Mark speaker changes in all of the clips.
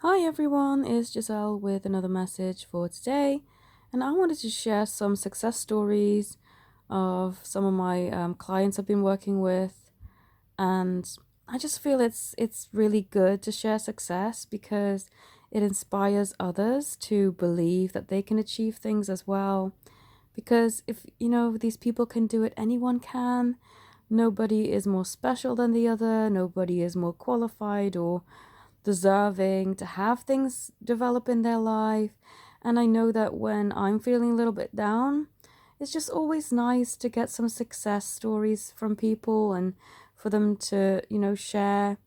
Speaker 1: Hi everyone, it's Giselle with another message for today, and I wanted to share some success stories of some of my clients I've been working with, and I just feel it's really good to share success because it inspires others to believe that they can achieve things as well. Because if these people can do it, anyone can. Nobody is more special than the other. Nobody is more qualified or deserving to have things develop in their life. And I know that when I'm feeling a little bit down, it's just always nice to get some success stories from people and for them to, share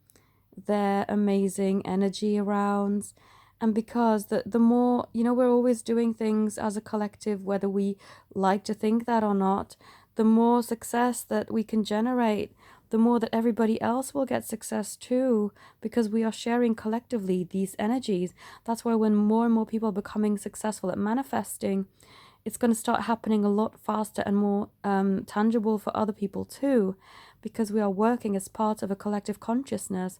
Speaker 1: their amazing energy around. And because the more, we're always doing things as a collective, whether we like to think that or not, the more success that we can generate, the more that everybody else will get success too, because we are sharing collectively these energies. That's why when more and more people are becoming successful at manifesting, it's going to start happening a lot faster and more tangible for other people too, because we are working as part of a collective consciousness.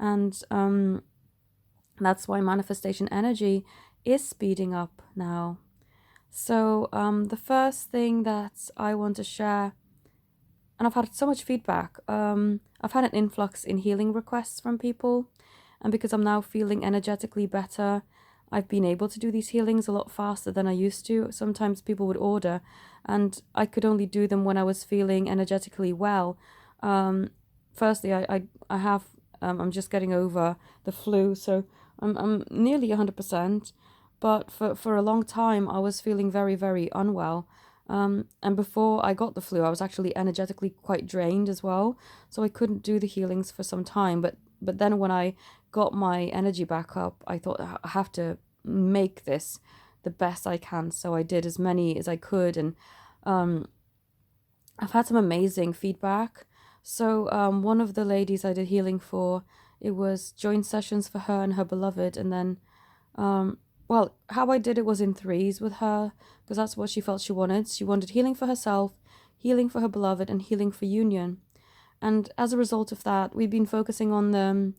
Speaker 1: And that's why manifestation energy is speeding up now. So, the first thing that I want to share, and I've had so much feedback, I've had an influx in healing requests from people. And because I'm now feeling energetically better, I've been able to do these healings a lot faster than I used to. Sometimes people would order, and I could only do them when I was feeling energetically well. Firstly, I have I'm just getting over the flu, so I'm nearly 100%. But for a long time, I was feeling very, very unwell. And before I got the flu, I was actually energetically quite drained as well, so I couldn't do the healings for some time. But then when I got my energy back up, I thought I have to make this the best I can. So I did as many as I could, and I've had some amazing feedback. So one of the ladies I did healing for, it was joint sessions for her and her beloved, and then well, how I did it was in threes with her because that's what she felt she wanted. She wanted healing for herself, healing for her beloved, and healing for union. And as a result of that, we've been focusing on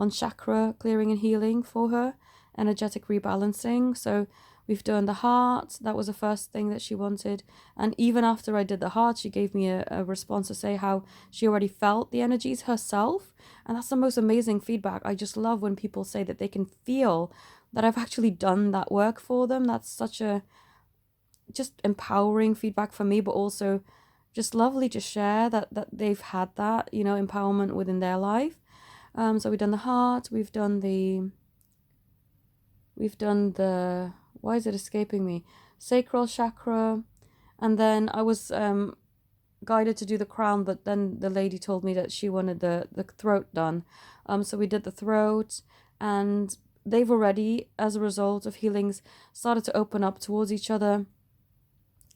Speaker 1: chakra clearing and healing for her, energetic rebalancing. So we've done the heart. That was the first thing that she wanted. And even after I did the heart, she gave me a response to say how she already felt the energies herself. And that's the most amazing feedback. I just love when people say that they can feel that I've actually done that work for them. That's such a just empowering feedback for me, but also just lovely to share that they've had that, empowerment within their life. So we've done the heart, we've done the why is it escaping me? Sacral chakra, and then I was guided to do the crown, but then the lady told me that she wanted the throat done. So we did the throat, and they've already, as a result of healings, started to open up towards each other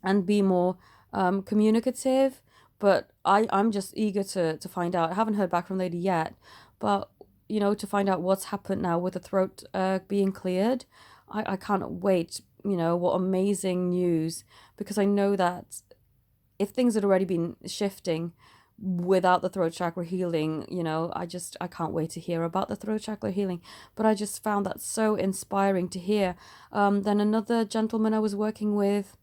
Speaker 1: and be more communicative. But I'm just eager to find out. I haven't heard back from Lady yet, but to find out what's happened now with the throat being cleared. I can't wait. What amazing news, because I know that if things had already been shifting without the throat chakra healing, I can't wait to hear about the throat chakra healing. But I just found that so inspiring to hear. Then another gentleman I was working with,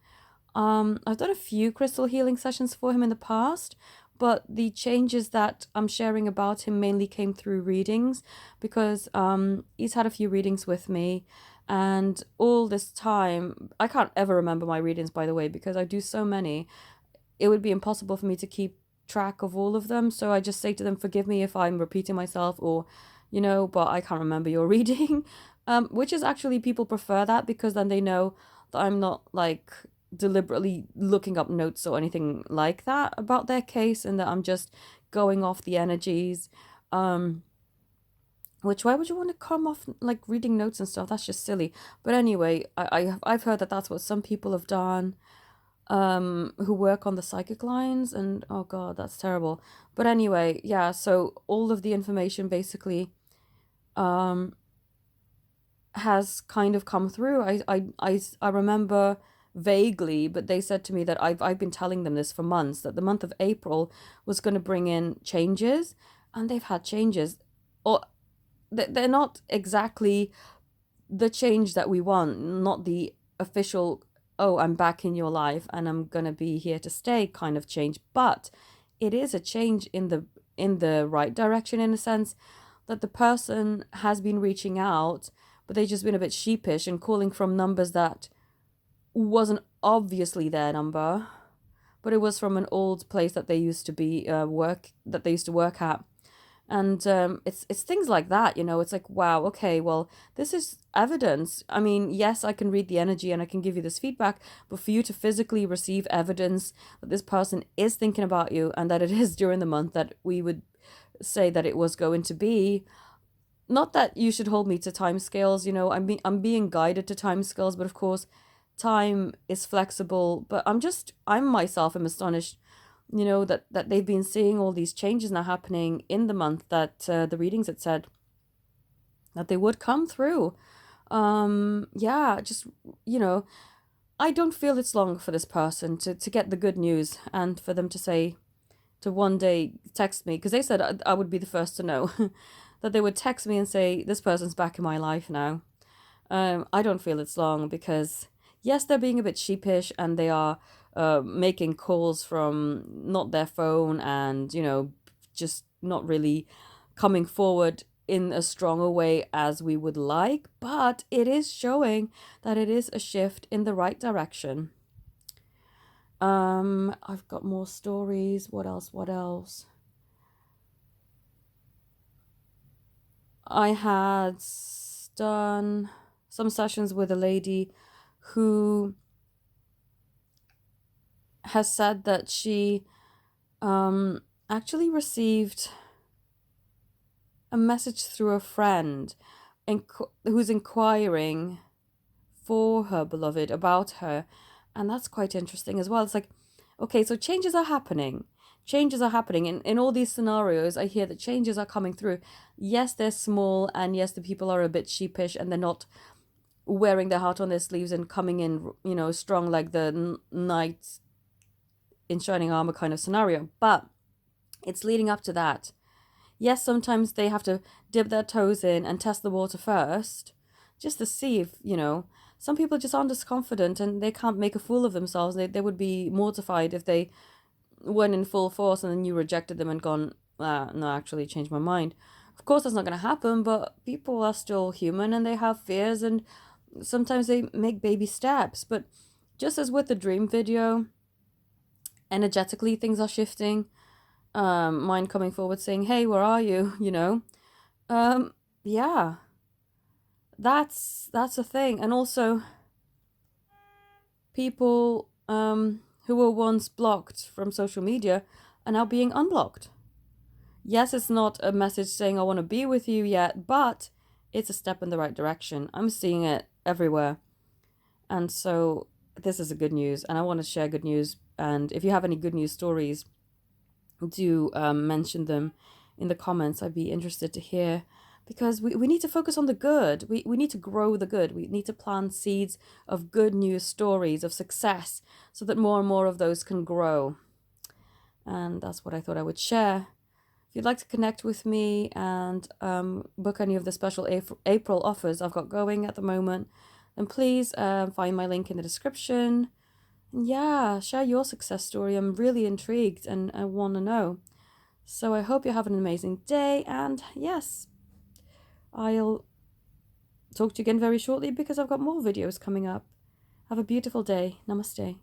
Speaker 1: I've done a few crystal healing sessions for him in the past, but the changes that I'm sharing about him mainly came through readings because he's had a few readings with me. And all this time, I can't ever remember my readings, by the way, because I do so many. It would be impossible for me to keep track of all of them. So I just say to them, forgive me if I'm repeating myself or, but I can't remember your reading. Which is actually, people prefer that because then they know that I'm not like deliberately looking up notes or anything like that about their case, and that I'm just going off the energies. Which, why would you want to come off like reading notes and stuff? That's just silly. But anyway, I've heard that that's what some people have done who work on the psychic lines, and oh god, that's terrible. But anyway, yeah, so all of the information basically um has kind of come through. I remember vaguely, but they said to me that I've been telling them this for months, that the month of April was going to bring in changes, and they've had changes. Or they're not exactly the change that we want, not the official, oh, I'm back in your life and I'm going to be here to stay kind of change, but it is a change in the right direction, in a sense that the person has been reaching out, but they've just been a bit sheepish and calling from numbers that wasn't obviously their number, but it was from an old place that they used to be that they used to work at. And it's things like that, you know. It's like, wow, okay, well, this is evidence. I mean, yes, I can read the energy and I can give you this feedback, but for you to physically receive evidence that this person is thinking about you and that it is during the month that we would say that it was going to be, not that you should hold me to timescales, you know. I'm being guided to timescales, but of course, time is flexible. But I'm myself am astonished, you know, that they've been seeing all these changes now happening in the month that the readings had said that they would come through. Yeah, just, you know, I don't feel it's long for this person to get the good news and for them to say, to one day text me, because they said I would be the first to know, that they would text me and say, this person's back in my life now. I don't feel it's long because, yes, they're being a bit sheepish and they are making calls from not their phone and, you know, just not really coming forward in a stronger way as we would like, but it is showing that it is a shift in the right direction. I've got more stories. What else? What else? I had done some sessions with a lady who has said that she actually received a message through a friend who's inquiring for her beloved, about her. And that's quite interesting as well. It's like, okay, so changes are happening. Changes are happening. In all these scenarios, I hear that changes are coming through. Yes, they're small, and yes, the people are a bit sheepish and they're not wearing their heart on their sleeves and coming in, you know, strong like the knight in shining armor kind of scenario. But it's leading up to that. Yes, sometimes they have to dip their toes in and test the water first, just to see if, you know, some people just aren't as confident and they can't make a fool of themselves. They would be mortified if they went in full force and then you rejected them and gone, no, actually changed my mind. Of course, that's not going to happen, but people are still human and they have fears and sometimes they make baby steps. But just as with the dream video, energetically things are shifting. Mine coming forward saying, hey, where are you? You know, yeah, that's a thing. And also people who were once blocked from social media are now being unblocked. Yes, it's not a message saying I want to be with you yet, but it's a step in the right direction. I'm seeing it everywhere. And so this is a good news, and I want to share good news. And if you have any good news stories, do mention them in the comments. I'd be interested to hear, because we need to focus on the good. We need to grow the good. We need to plant seeds of good news stories, of success, so that more and more of those can grow. And that's what I thought I would share. If you'd like to connect with me and book any of the special April offers I've got going at the moment, then please find my link in the description. And yeah, share your success story. I'm really intrigued and I want to know. So I hope you're having an amazing day. And yes, I'll talk to you again very shortly because I've got more videos coming up. Have a beautiful day. Namaste.